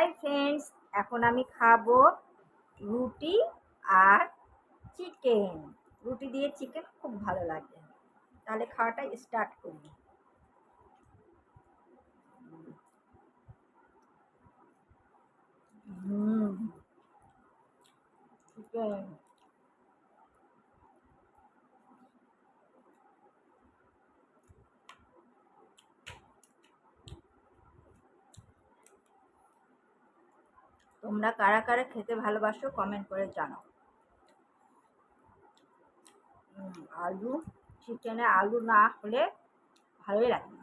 Hi friends, এখন আমি খাবো রুটি আর চিকেন। রুটি দিয়ে চিকেন খুব ভালো লাগে। তাহলে খাওয়াটা স্টার্ট করি। চিকেন তোমরা কারা কারা খেতে ভালোবাসো কমেন্ট করে জানাও। আলু, চিকেনে আলু না হলে ভালোই লাগে না।